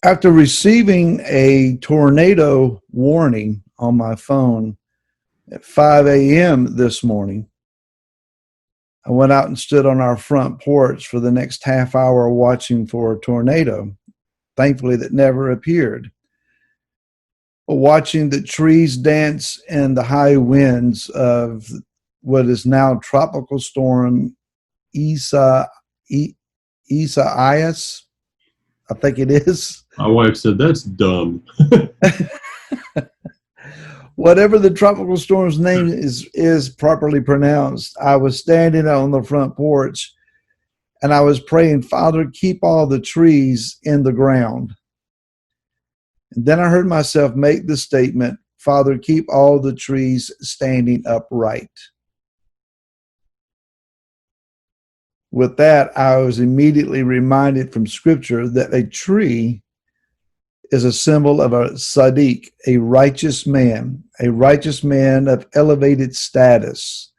After receiving a tornado warning on my phone at 5 a.m. this morning, I went out and stood on our front porch for the next half hour watching for a tornado. Thankfully, that never appeared. But watching the trees dance in the high winds of what is now Tropical Storm Isa, Isaias, I think it is. My wife said, "That's dumb." Whatever the tropical storm's name is properly pronounced, I was standing on the front porch and I was praying, Father, keep all the trees in the ground. And then I heard myself make the statement, Father, keep all the trees standing upright. With that, I was immediately reminded from Scripture that a tree is a symbol of a Sadiq, a righteous man of elevated status,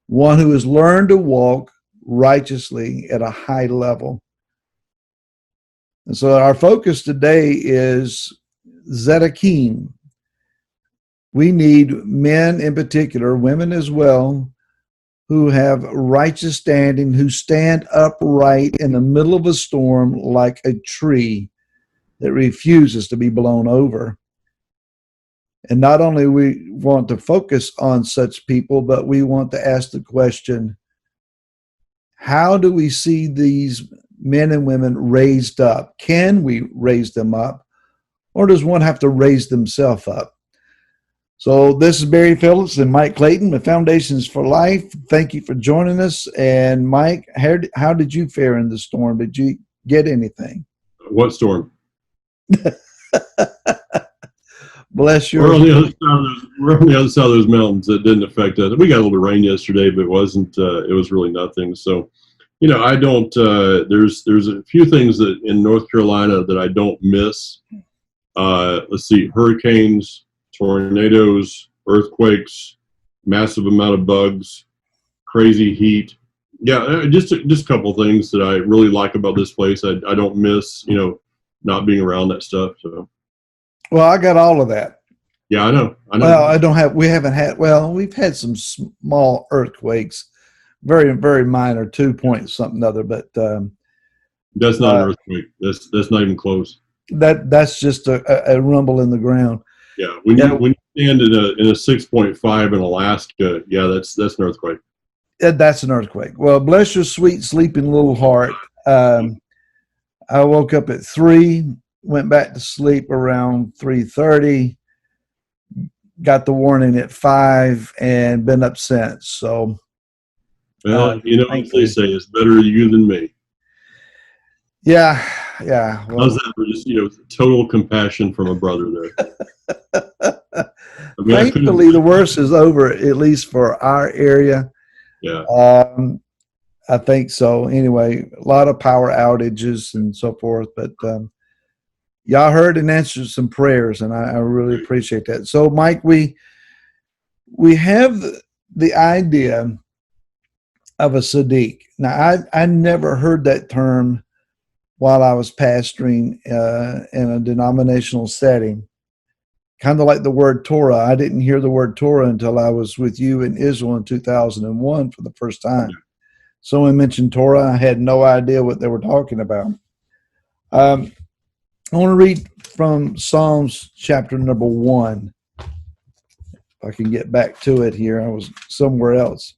one who has learned to walk righteously at a high level. And so our focus today is Zedekim. We need men in particular, women as well, who have righteous standing, who stand upright in the middle of a storm like a tree that refuses to be blown over. And not only we want to focus on such people, but we want to ask the question, how do we see these men and women raised up? Can we raise them up? Or does one have to raise themselves up? So this is Barry Phillips and Mike Clayton with Foundations for Life. Thank you for joining us. And Mike, how did you fare in the storm? Did you get anything? What storm? Bless you. We're on the other side of those mountains. That didn't affect us. We got a little bit of rain yesterday, but it wasn't. It was really nothing. So, I don't. There's a few things that in North Carolina that I don't miss. Let's see: hurricanes, tornadoes, earthquakes, massive amount of bugs, crazy heat. Yeah, just a couple things that I really like about this place. I don't miss. Not being around that stuff. So. Well, I got all of that. Yeah, I know. Well, we've had some small earthquakes, very, very minor, 2 point something other, but that's not an earthquake. That's not even close. That's just a rumble in the ground. Yeah, when you stand in a 6.5 in Alaska, yeah, that's an earthquake. That's an earthquake. Well, bless your sweet sleeping little heart. I woke up at 3, went back to sleep around 3:30, got the warning at 5, and been up since. So, well, what they say, it's better you than me. Yeah. Well, how's that for just total compassion from a brother there? Thankfully, the worst is over, at least for our area. Yeah. I think so. Anyway, a lot of power outages and so forth, but y'all heard and answered some prayers, and I really appreciate that. So, Mike, we have the idea of a Sadiq. Now, I never heard that term while I was pastoring in a denominational setting. Kind of like the word Torah. I didn't hear the word Torah until I was with you in Israel in 2001 for the first time. Someone mentioned Torah. I had no idea what they were talking about. I want to read from Psalms chapter number 1. If I can get back to it here. I was somewhere else.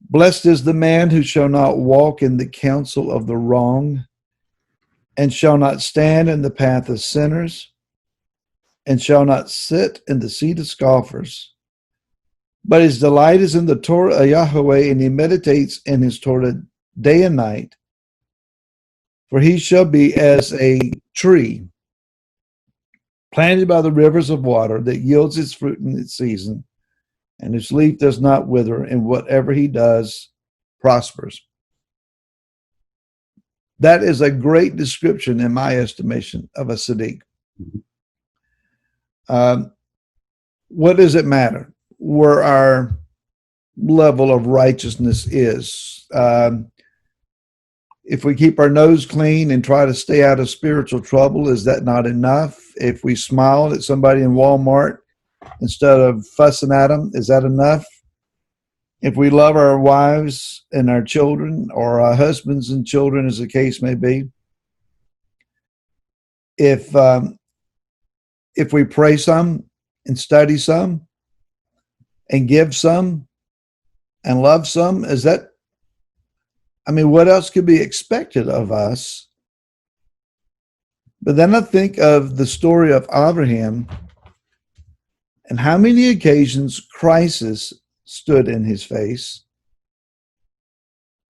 Blessed is the man who shall not walk in the counsel of the wrong, and shall not stand in the path of sinners, and shall not sit in the seat of scoffers. But his delight is in the Torah of Yahweh, and he meditates in his Torah day and night. For he shall be as a tree planted by the rivers of water that yields its fruit in its season, and its leaf does not wither, and whatever he does prospers. That is a great description, in my estimation, of a Sadiq. What does it matter where our level of righteousness is? If we keep our nose clean and try to stay out of spiritual trouble, is that not enough? If we smile at somebody in Walmart instead of fussing at them, is that enough? If we love our wives and our children, or our husbands and children, as the case may be, if we pray some and study some and give some and love some, is that, I mean, what else could be expected of us? But then I think of the story of Abraham and how many occasions crisis stood in his face,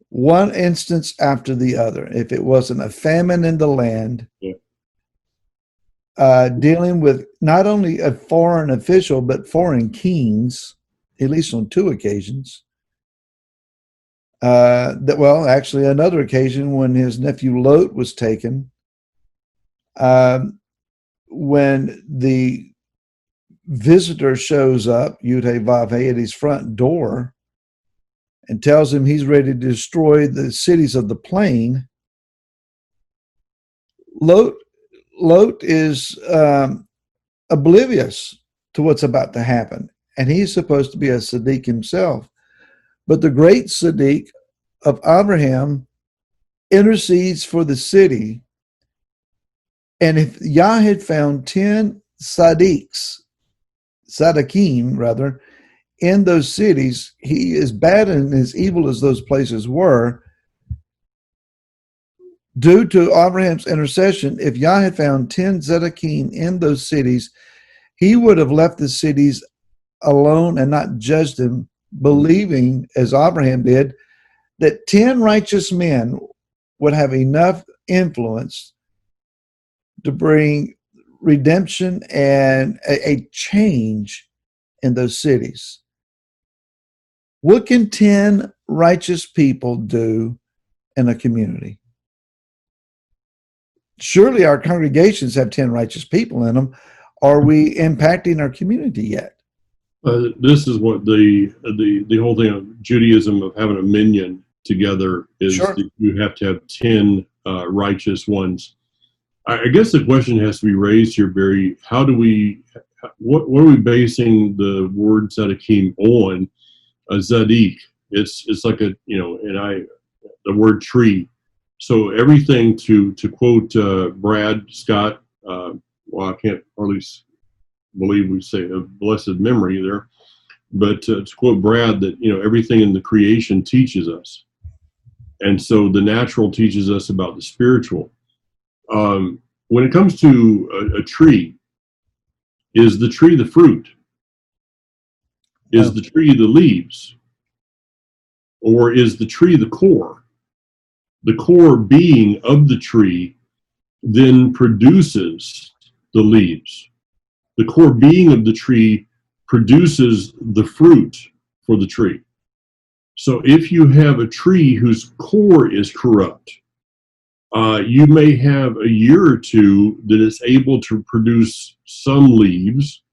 one instance after the other. If it wasn't a famine in the land, dealing with not only a foreign official, but foreign kings, at least on two occasions. Well, actually, another occasion when his nephew Lot was taken, when the visitor shows up, Yud-Heh-Vav-Heh, at his front door and tells him he's ready to destroy the cities of the plain. Lot is oblivious to what's about to happen, and he's supposed to be a Sadiq himself. But the great Sadiq of Abraham intercedes for the city, and if Yah had found 10 Sadiqs, Sadiqim rather, in those cities, he, as bad and as evil as those places were, due to Abraham's intercession, if Yah had found 10 Zedekim in those cities, he would have left the cities alone and not judged them, believing, as Abraham did, that 10 righteous men would have enough influence to bring redemption and a change in those cities. What can 10 righteous people do in a community? Surely our congregations have 10 righteous people in them. Are we impacting our community yet? This is what the whole thing of Judaism of having a minyan together is. Sure. That you have to have 10 righteous ones. I guess the question has to be raised here, Barry. How do we? What are we basing the word tzaddikim on? A tzaddik. It's like a the word tree. So everything to quote Brad Scott. Well, I can't hardly believe we say a blessed memory there, but to quote Brad, that everything in the creation teaches us, and so the natural teaches us about the spiritual. When it comes to a tree, is the tree the fruit? Is the tree the leaves? Or is the tree the core? The core being of the tree then produces the leaves. The core being of the tree produces the fruit for the tree. So if you have a tree whose core is corrupt, you may have a year or two that it's able to produce some leaves.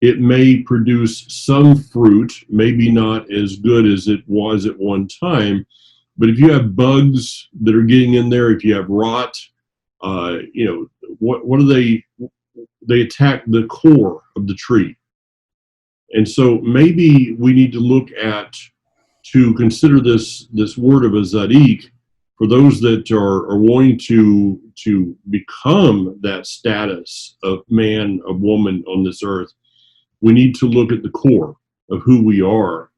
It may produce some fruit, maybe not as good as it was at one time. But if you have bugs that are getting in there, if you have rot, what do they attack the core of the tree. And so maybe we need to look at, to consider this word of a tzaddik, for those that are wanting to become that status of man, of woman on this earth, we need to look at the core of who we are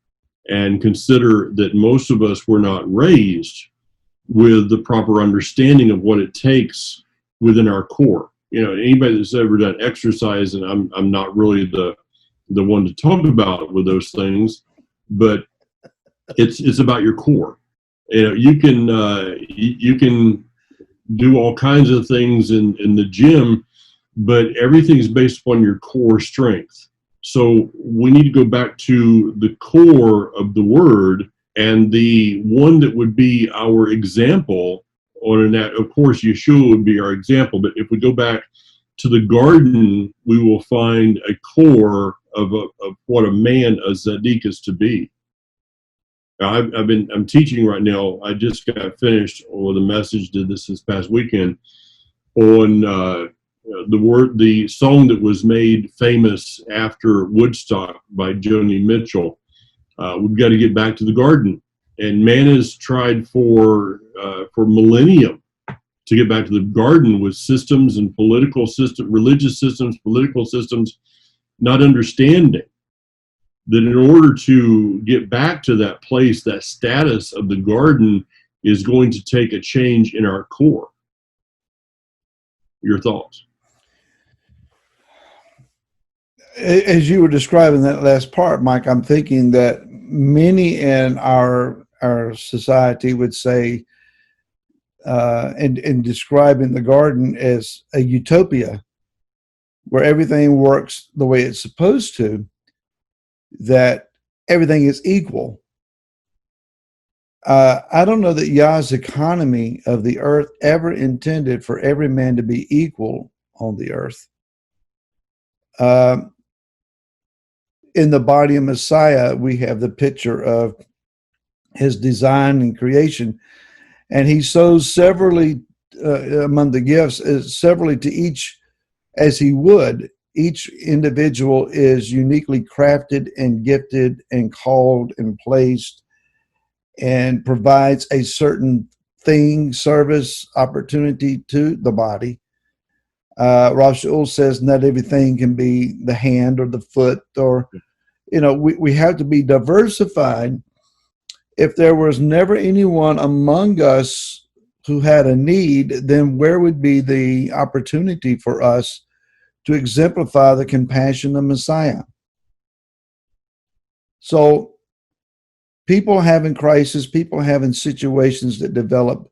and consider that most of us were not raised with the proper understanding of what it takes within our core. Anybody that's ever done exercise, and I'm not really the one to talk about with those things, but it's about your core. You can do all kinds of things in the gym, but everything's based upon your core strength. So we need to go back to the core of the word, and the one that would be our example on that. Of course, Yeshua would be our example, but if we go back to the garden, we will find a core of what a man, a tzaddik, is to be. I'm teaching right now. I just got finished with a message. Did this past weekend on the song that was made famous after Woodstock by Joni Mitchell. We've got to get back to the garden, and man has tried for millennium to get back to the garden with systems and religious systems, political systems, not understanding that in order to get back to that place, that status of the garden is going to take a change in our core. Your thoughts? As you were describing that last part, Mike, I'm thinking that many in our society would say, in describing the garden as a utopia where everything works the way it's supposed to, that everything is equal. I don't know that Yah's economy of the earth ever intended for every man to be equal on the earth. In the body of Messiah, we have the picture of his design and creation, and he sows severally among the gifts, severally to each as he would. Each individual is uniquely crafted and gifted and called and placed and provides a certain thing, service, opportunity to the body. Rav Shaul says not everything can be the hand or the foot, or, we have to be diversified. If there was never anyone among us who had a need, then where would be the opportunity for us to exemplify the compassion of Messiah? So people having crisis, people having situations that develop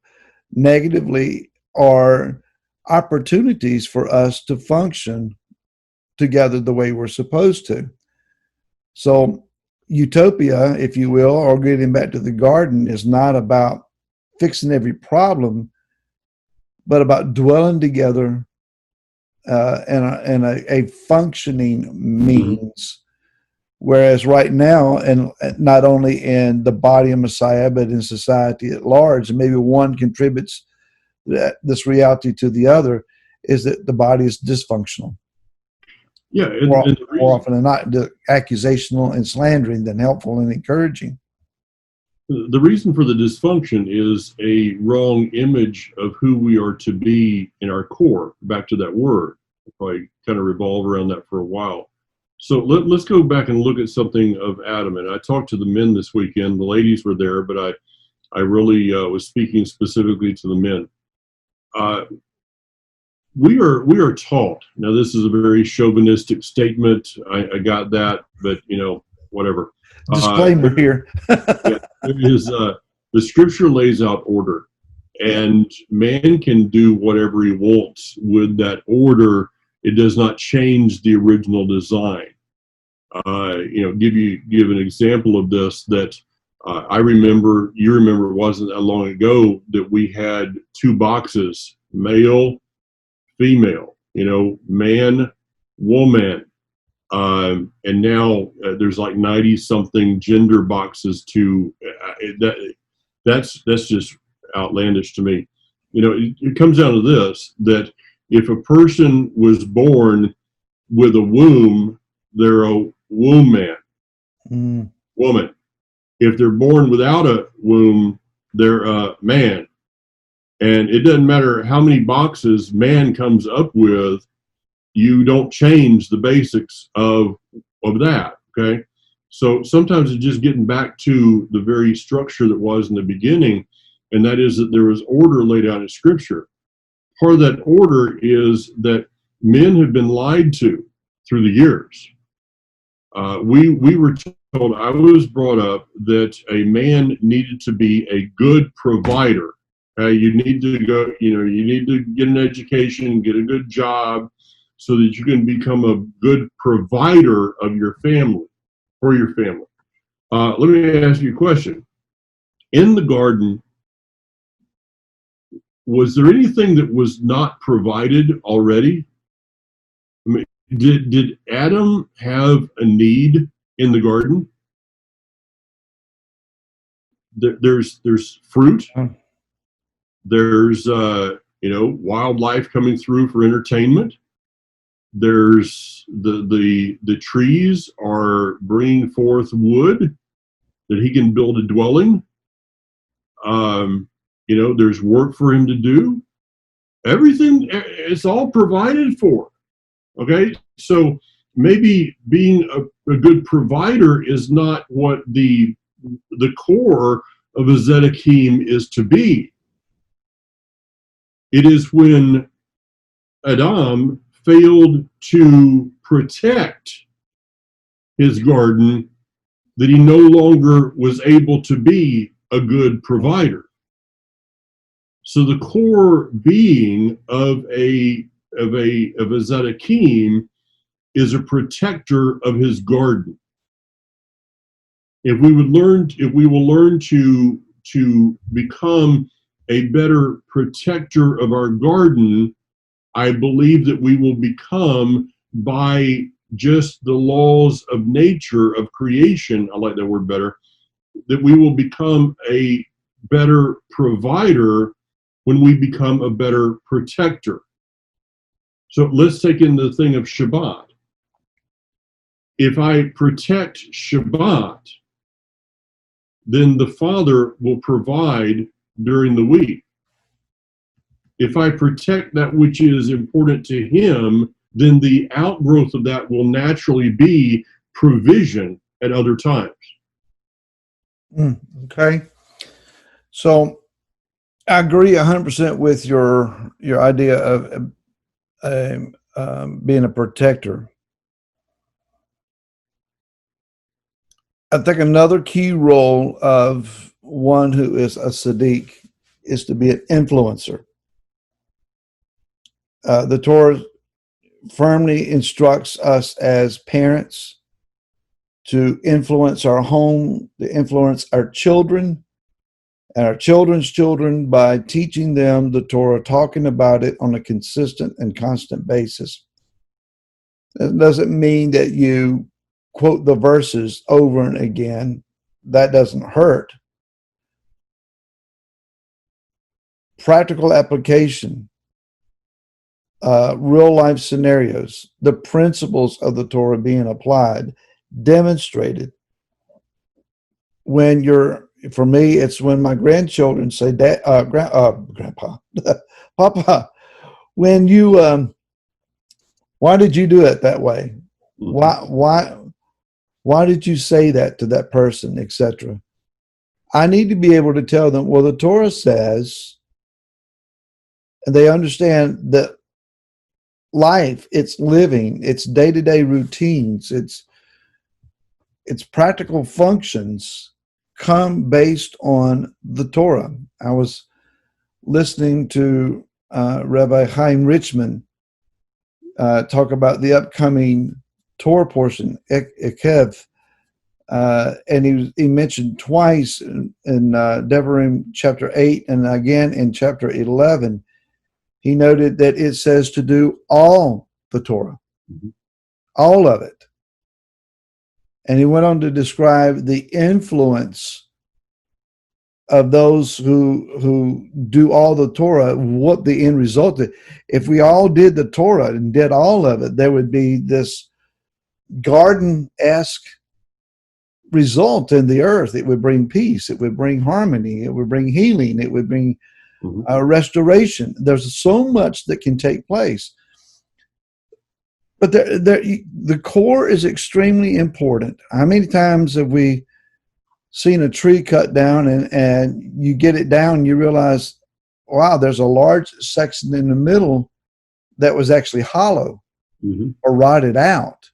negatively are opportunities for us to function together the way we're supposed to. So utopia, if you will, or getting back to the garden, is not about fixing every problem, but about dwelling together in a functioning means. Whereas right now, and not only in the body of Messiah, but in society at large, and maybe one contributes this reality to the other, is that the body is dysfunctional. Yeah, more often than not, accusational and slandering than helpful and encouraging. The reason for the dysfunction is a wrong image of who we are to be in our core. Back to that word. I'll probably kind of revolve around that for a while. So let's go back and look at something of Adam. And I talked to the men this weekend. The ladies were there, but I really was speaking specifically to the men. We are taught. Now, this is a very chauvinistic statement. I got that, but whatever. Disclaimer here. Yeah, there is the scripture lays out order, and man can do whatever he wants with that order. It does not change the original design. Give an example of this that I remember. You remember it wasn't that long ago that we had two boxes: male, female. Man, woman. And now there's like 90 something gender boxes that's just outlandish to me. It comes down to this, that if a person was born with a womb, they're a womb man, woman. If they're born without a womb, they're a man. And it doesn't matter how many boxes man comes up with, you don't change the basics of that, okay? So sometimes it's just getting back to the very structure that was in the beginning, and that is that there was order laid out in Scripture. Part of that order is that men have been lied to through the years. We were told, I was brought up, that a man needed to be a good provider. You need to go, you need to get an education, get a good job, so that you can become a good provider of your family, for your family. Let me ask you a question. In the garden, was there anything that was not provided already? I mean, did Adam have a need in the garden? there's fruit. Mm. There's wildlife coming through for entertainment. There's the trees are bringing forth wood that he can build a dwelling. There's work for him to do. Everything, it's all provided for. Okay, so maybe being a good provider is not what the core of a Zedekim is to be. It is when Adam failed to protect his garden that he no longer was able to be a good provider. So the core being of a Zedekim is a protector of his garden. If we will learn to become a better protector of our garden, I believe that we will become, by just the laws of nature, of creation, I like that word better, that we will become a better provider when we become a better protector. So let's take in the thing of Shabbat. If I protect Shabbat, then the Father will provide during the week. If I protect that which is important to him, then the outgrowth of that will naturally be provision at other times. Okay. So I agree 100% with your idea of being a protector. I think another key role of one who is a Sadiq is to be an influencer. The Torah firmly instructs us as parents to influence our home, to influence our children and our children's children by teaching them the Torah, talking about it on a consistent and constant basis. It doesn't mean that you quote the verses over and again. That doesn't hurt. Practical application, real life scenarios, the principles of the Torah being applied, demonstrated. When for me, it's when my grandchildren say, Grandpa, Papa, when you, why did you do it that way? Why did you say that to that person, etc.? I need to be able to tell them, well, the Torah says, and they understand that life, it's living, it's day-to-day routines, it's practical functions come based on the Torah. I was listening to Rabbi Chaim Richman talk about the upcoming Torah portion, Ekev, and he mentioned twice in Devarim chapter 8 and again in chapter 11. He noted that it says to do all the Torah, all of it. And he went on to describe the influence of those who do all the Torah, what the end result is. If we all did the Torah and did all of it, there would be this garden-esque result in the earth. It would bring peace. It would bring harmony. It would bring healing. It would bring restoration. There's so much that can take place. But the core is extremely important. How many times have we seen a tree cut down and you get it down and you realize, wow, there's a large section in the middle that was actually hollow or rotted out.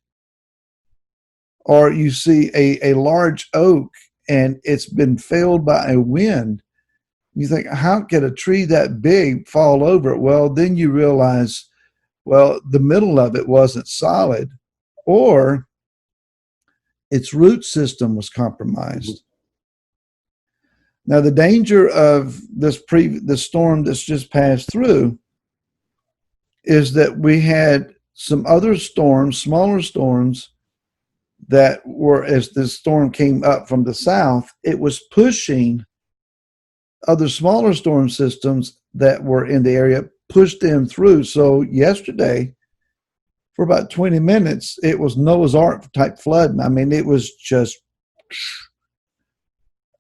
Or you see a large oak and it's been felled by a wind. You think, how could a tree that big fall over? Well, then you realize, well, the middle of it wasn't solid, or its root system was compromised. Now, the danger of the storm that's just passed through is that we had some other storms, smaller storms, that were, as the storm came up from the south, it was pushing other smaller storm systems that were in the area pushed them through. So yesterday, for about 20 minutes, it was Noah's Ark type flooding. I mean, it was just.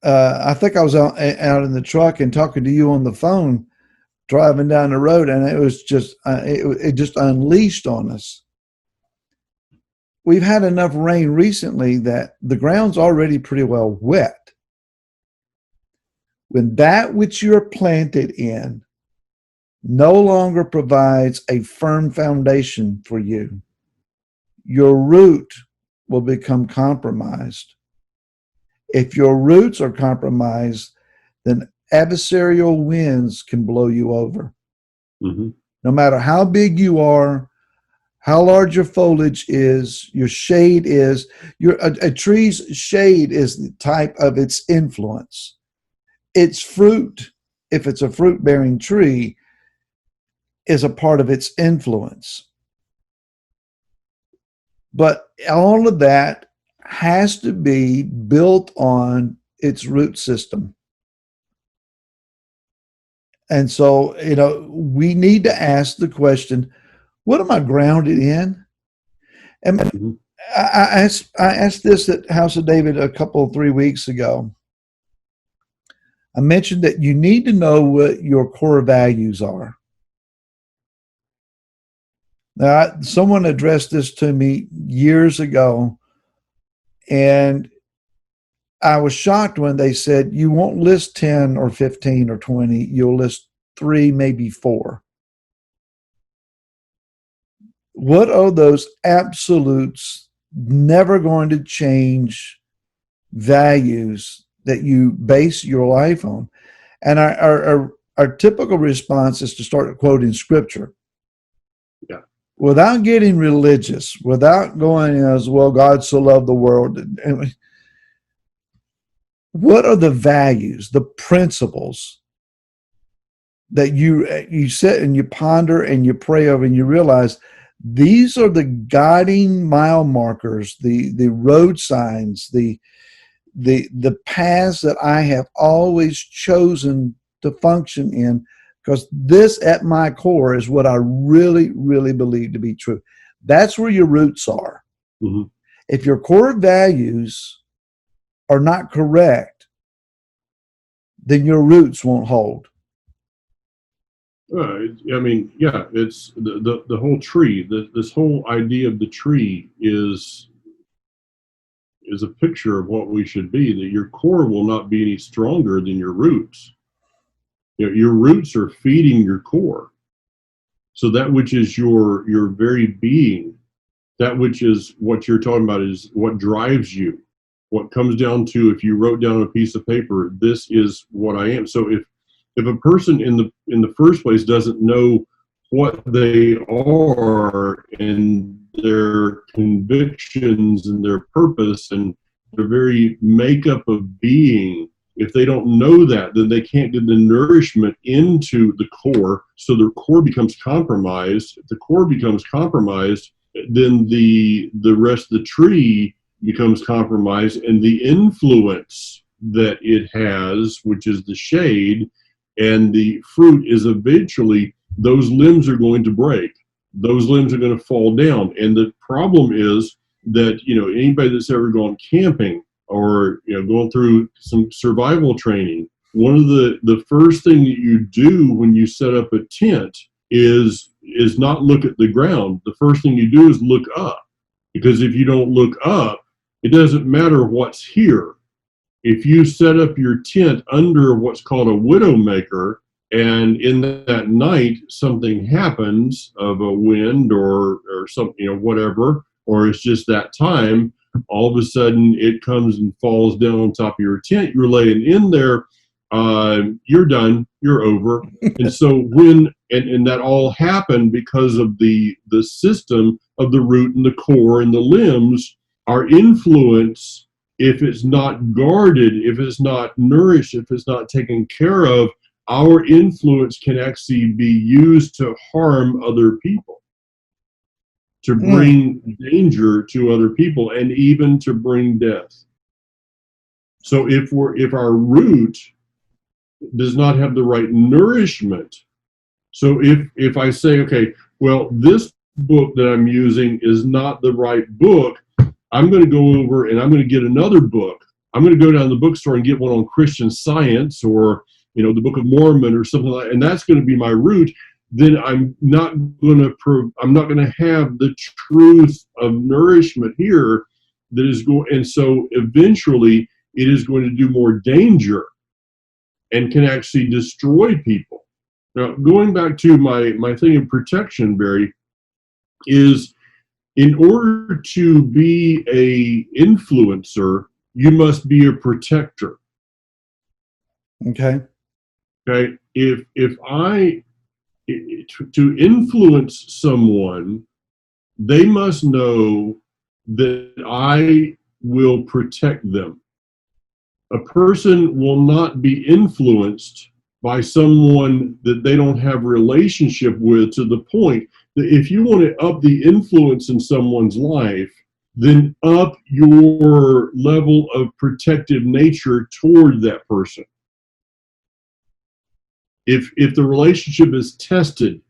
I think I was out in the truck and talking to you on the phone, driving down the road, and it was just it just unleashed on us. We've had enough rain recently that the ground's already pretty well wet. When that which you're planted in no longer provides a firm foundation for you, your root will become compromised. If your roots are compromised, then adversarial winds can blow you over. Mm-hmm. No matter how big you are, how large your foliage is, your shade is, a tree's shade is the type of its influence. Its fruit, if it's a fruit-bearing tree, is a part of its influence. But all of that has to be built on its root system. And so, we need to ask the question, what am I grounded in? And I asked this at House of David 3 weeks ago. I mentioned that you need to know what your core values are. Now, someone addressed this to me years ago, and I was shocked when they said, you won't list 10 or 15 or 20, you'll list 3, maybe 4. What are those absolutes, never going to change values that you base your life on? And our typical response is to start quoting scripture. Yeah. Without getting religious, without going as well, God so loved the world. What are the values, the principles that you sit and you ponder and you pray over and you realize these are the guiding mile markers, the road signs, the paths that I have always chosen to function in, because this at my core is what I really, really believe to be true. That's where your roots are. Mm-hmm. If your core values are not correct, then your roots won't hold. I mean, yeah, it's the whole tree. This whole idea of the tree is a picture of what we should be. That your core will not be any stronger than your roots. Your roots are feeding your core. So that which is your very being, that which is what you're talking about, is what drives you. What comes down to, if you wrote down on a piece of paper, this is what I am. So if a person in the first place doesn't know what they are and their convictions and their purpose and their very makeup of being, if they don't know that, then they can't get the nourishment into the core. So their core becomes compromised. If the core becomes compromised, then the rest of the tree becomes compromised, and the influence that it has, which is the shade, and the fruit is eventually, those limbs are going to break. Those limbs are going to fall down. And the problem is that, anybody that's ever gone camping or, going through some survival training, one of the first thing that you do when you set up a tent is not look at the ground. The first thing you do is look up, because if you don't look up, it doesn't matter what's here. If you set up your tent under what's called a widowmaker, and in that night something happens of a wind or something, whatever, or it's just that time, all of a sudden it comes and falls down on top of your tent. You're laying in there, you're done, you're over. And so and that all happened because of the system of the root and the core and the limbs. Our influence, if it's not guarded, if it's not nourished, if it's not taken care of, our influence can actually be used to harm other people, to bring danger to other people, and even to bring death. So if our root does not have the right nourishment. So if I say, okay, well, this book that I'm using is not the right book, I'm going to go over and I'm going to get another book. I'm going to go down to the bookstore and get one on Christian Science or, the Book of Mormon or something like that, and that's going to be my root. Then I'm not going to have the truth of nourishment here that is going, and so eventually it is going to do more danger and can actually destroy people. Now, going back to my thing of protection, Barry, is in order to be a influencer, you must be a protector. Okay. Okay. If I to influence someone, they must know that I will protect them. A person will not be influenced by someone that they don't have a relationship with, to the point that if you want to up the influence in someone's life, then up your level of protective nature toward that person. If the relationship is tested,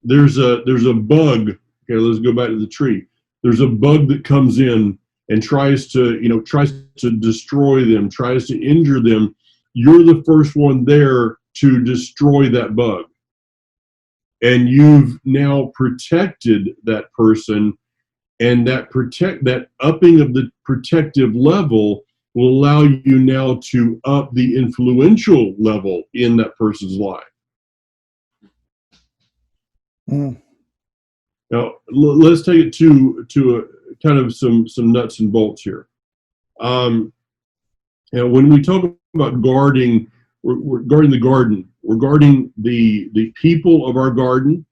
there's a bug. Okay, let's go back to the tree. There's a bug that comes in and tries to destroy them, tries to injure them. You're the first one there to destroy that bug, and you've now protected that person, and that upping of the protective level will allow you now to up the influential level in that person's life. Now, let's take it to a kind of some nuts and bolts here. When we talk about guarding, we're guarding the garden. We're guarding the people of our garden.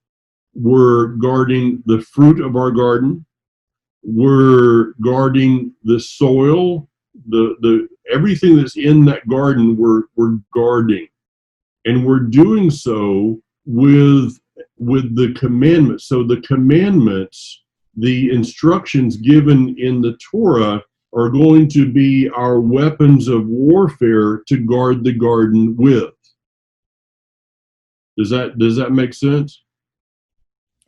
We're guarding the fruit of our garden. We're guarding the soil, the everything that's in that garden. We're guarding, and we're doing so with the commandments. So the commandments, the instructions given in the Torah, are going to be our weapons of warfare to guard the garden with. Does that make sense?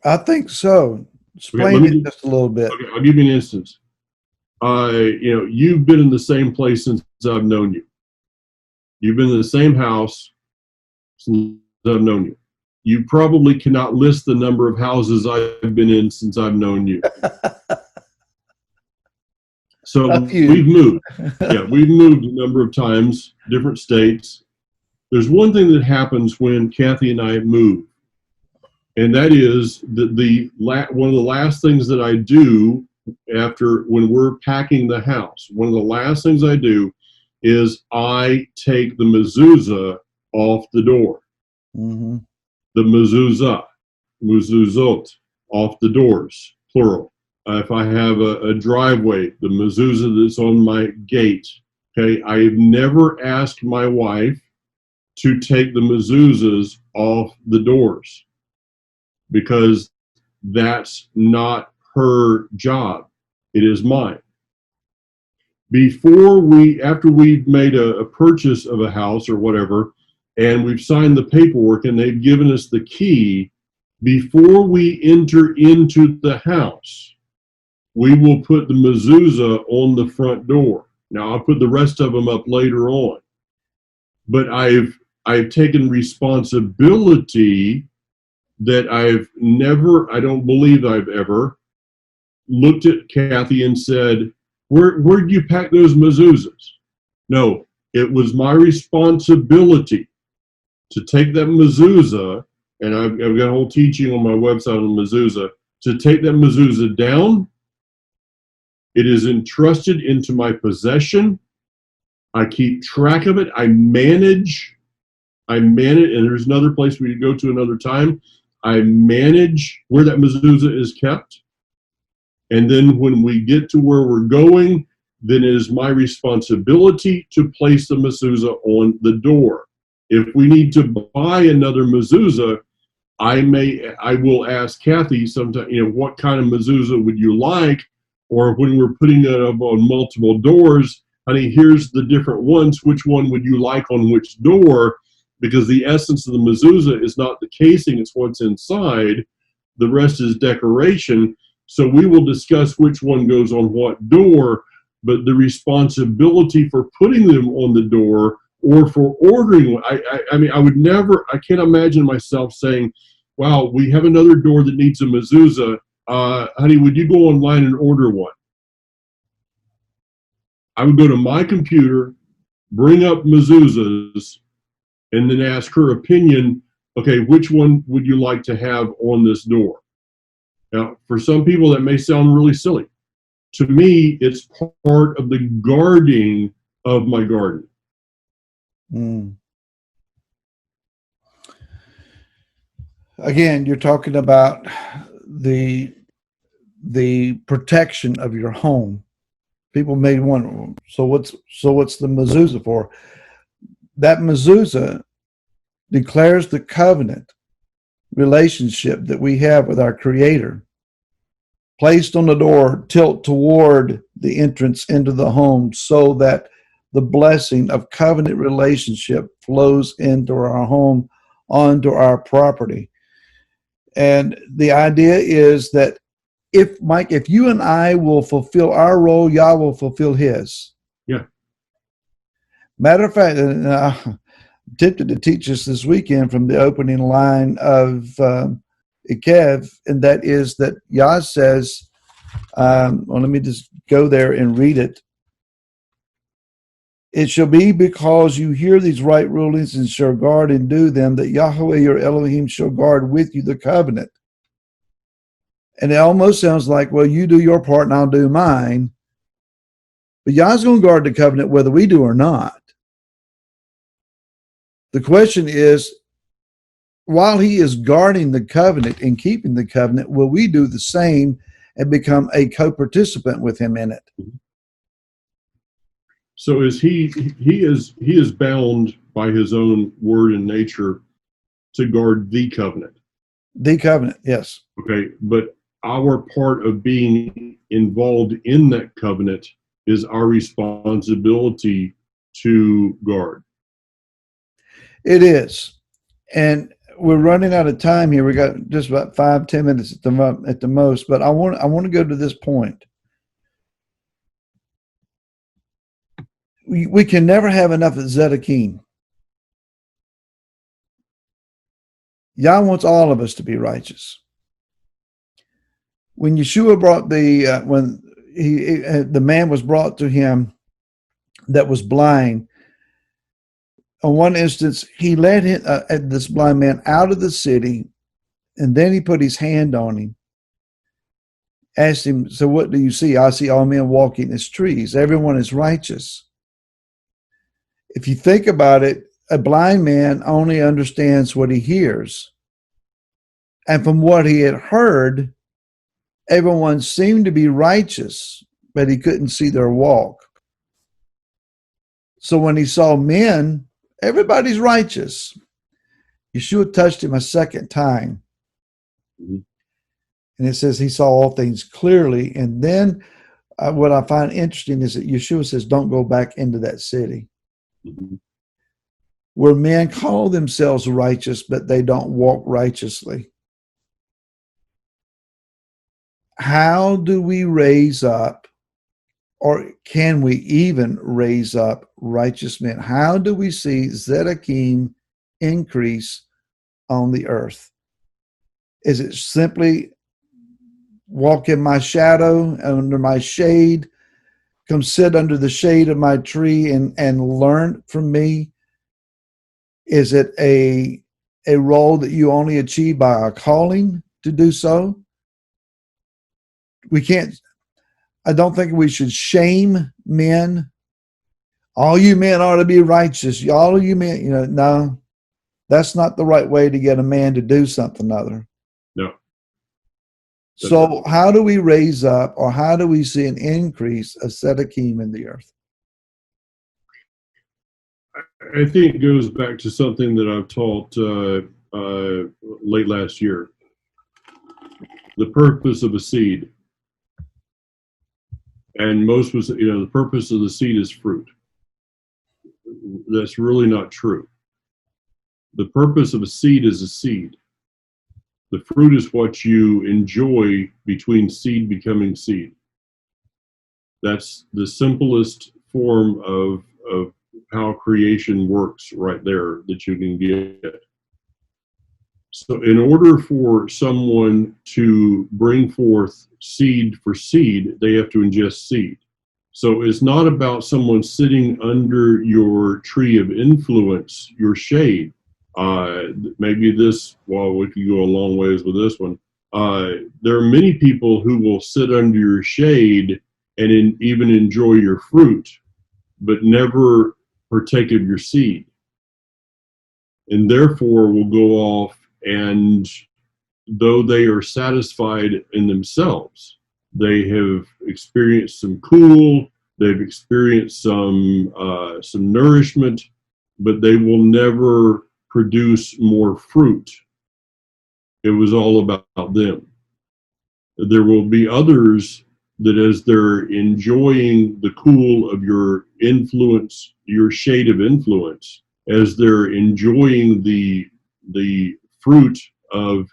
I think so. Explain it just a little bit. Okay, I'll give you an instance. You've been in the same place since I've known you. You've been in the same house since I've known you. You probably cannot list the number of houses I've been in since I've known you. So we've moved. Yeah, we've moved a number of times, different states. There's one thing that happens when Kathy and I move, and that is that one of the last things that I do when we're packing the house, one of the last things I do is I take the mezuzah off the door. Mm-hmm. The mezuzot, off the doors, plural. If I have a driveway, the mezuzah that's on my gate. Okay, I have never asked my wife to take the mezuzahs off the doors, because that's not her job. It is mine. After we've made a purchase of a house or whatever, and we've signed the paperwork and they've given us the key, before we enter into the house, we will put the mezuzah on the front door. Now, I'll put the rest of them up later on. But I've taken responsibility that I don't believe I've ever looked at Kathy and said, where'd you pack those mezuzahs? No, it was my responsibility to take that mezuzah, and I've got a whole teaching on my website on mezuzah, to take that mezuzah down. It is entrusted into my possession. I keep track of it. I manage, and there's another place we could go to another time. I manage where that mezuzah is kept. And then when we get to where we're going, then it is my responsibility to place the mezuzah on the door. If we need to buy another mezuzah, I will ask Kathy sometime, what kind of mezuzah would you like? Or when we're putting it up on multiple doors, honey, here's the different ones. Which one would you like on which door? because the essence of the mezuzah is not the casing, it's what's inside. The rest is decoration. So we will discuss which one goes on what door, but the responsibility for putting them on the door or for ordering one, I mean, I can't imagine myself saying, wow, we have another door that needs a mezuzah. Honey, would you go online and order one? I would go to my computer, bring up mezuzahs, and then ask her opinion. Okay, which one would you like to have on this door? Now, for some people, that may sound really silly. To me, it's part of the guarding of my garden. Mm. Again, you're talking about the protection of your home. People may wonder, so what's the mezuzah for? That mezuzah declares the covenant relationship that we have with our Creator. Placed on the door, tilt toward the entrance into the home so that the blessing of covenant relationship flows into our home, onto our property. And the idea is that if you and I will fulfill our role, Yah will fulfill his. Yeah. Matter of fact, I'm tempted to teach us this weekend from the opening line of Ikev, and that is that Yah says, well, let me just go there and read it. It shall be because you hear these right rulings and shall guard and do them, that Yahweh your Elohim shall guard with you the covenant. And it almost sounds like, well, you do your part and I'll do mine. But Yah's going to guard the covenant whether we do or not. The question is, while he is guarding the covenant and keeping the covenant, will we do the same and become a co-participant with him in it? So he is bound by his own word and nature to guard the covenant. The covenant, yes. Okay, but our part of being involved in that covenant is our responsibility to guard. It is. And we're running out of time here. We got just about 5-10 minutes at the most, but I want to go to this point. We can never have enough of Zedekim. Yah wants all of us to be righteous. When Yeshua brought the man was brought to him that was blind, on one instance, he led this blind man out of the city, and then he put his hand on him, asked him, so what do you see? I see all men walking as trees. Everyone is righteous. If you think about it, a blind man only understands what he hears. And from what he had heard, everyone seemed to be righteous, but he couldn't see their walk. So when he saw men, everybody's righteous. Yeshua touched him a second time. Mm-hmm. And it says he saw all things clearly. And then what I find interesting is that Yeshua says, don't go back into that city. Mm-hmm. Where men call themselves righteous, but they don't walk righteously. How do we raise up, or can we even raise up righteous men? How do we see Zedekim increase on the earth? Is it simply walk in my shadow, under my shade, come sit under the shade of my tree and learn from me? Is it a role that you only achieve by a calling to do so? I don't think we should shame men. All you men ought to be righteous. All of you men, no, that's not the right way to get a man to do something other. No. So how do we raise up, or how do we see an increase of Zedekim in the earth? I think it goes back to something that I've taught late last year. The purpose of a seed. And most was, the purpose of the seed is fruit. That's really not true. The purpose of a seed is a seed. The fruit is what you enjoy between seed becoming seed. That's the simplest form of how creation works right there that you can get. So in order for someone to bring forth seed for seed, they have to ingest seed. So it's not about someone sitting under your tree of influence, your shade. Maybe this, well, we could go a long ways with this one. There are many people who will sit under your shade and even enjoy your fruit, but never partake of your seed. And therefore will go off, and though they are satisfied in themselves, they have experienced some cool, they've experienced some nourishment, but they will never produce more fruit. It was all about them. There will be others that as they're enjoying the cool of your influence, your shade of influence, as they're enjoying the fruit of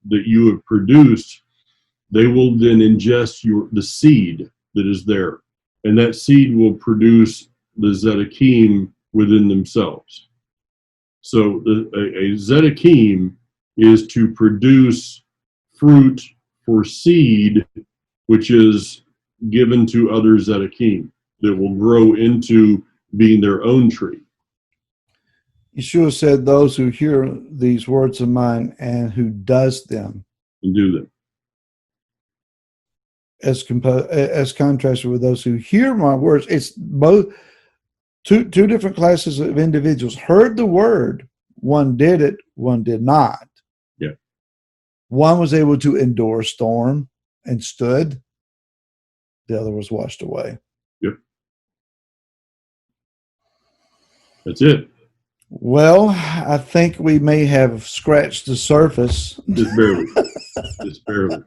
that you have produced, they will then ingest the seed that is there. And that seed will produce the Zedekim within themselves. So a Zedekim is to produce fruit for seed, which is given to other Zedekim that will grow into being their own tree. Yeshua said, those who hear these words of mine and who does them. And do them. As contrasted with those who hear my words. It's both two different classes of individuals. Heard the word, one did it, one did not. Yeah. One was able to endure a storm and stood. The other was washed away. Yep. That's it. Well, I think we may have scratched the surface. Just barely. Just barely.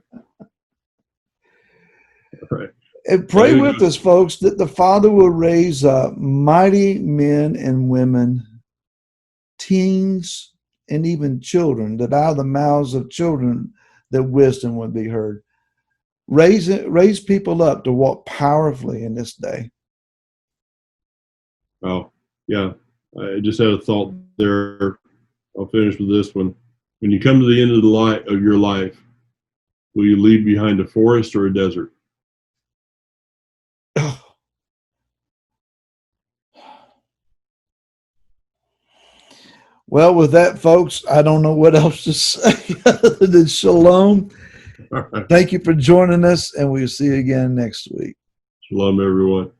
All right. And pray with us, folks, that the Father will raise up mighty men and women, teens, and even children, that out of the mouths of children that wisdom would be heard. Raise people up to walk powerfully in this day. Oh, yeah. I just had a thought there. I'll finish with this one. When you come to the end of the light of your life, will you leave behind a forest or a desert? Well, with that, folks, I don't know what else to say other than shalom. All right. Thank you for joining us, and we'll see you again next week. Shalom, everyone.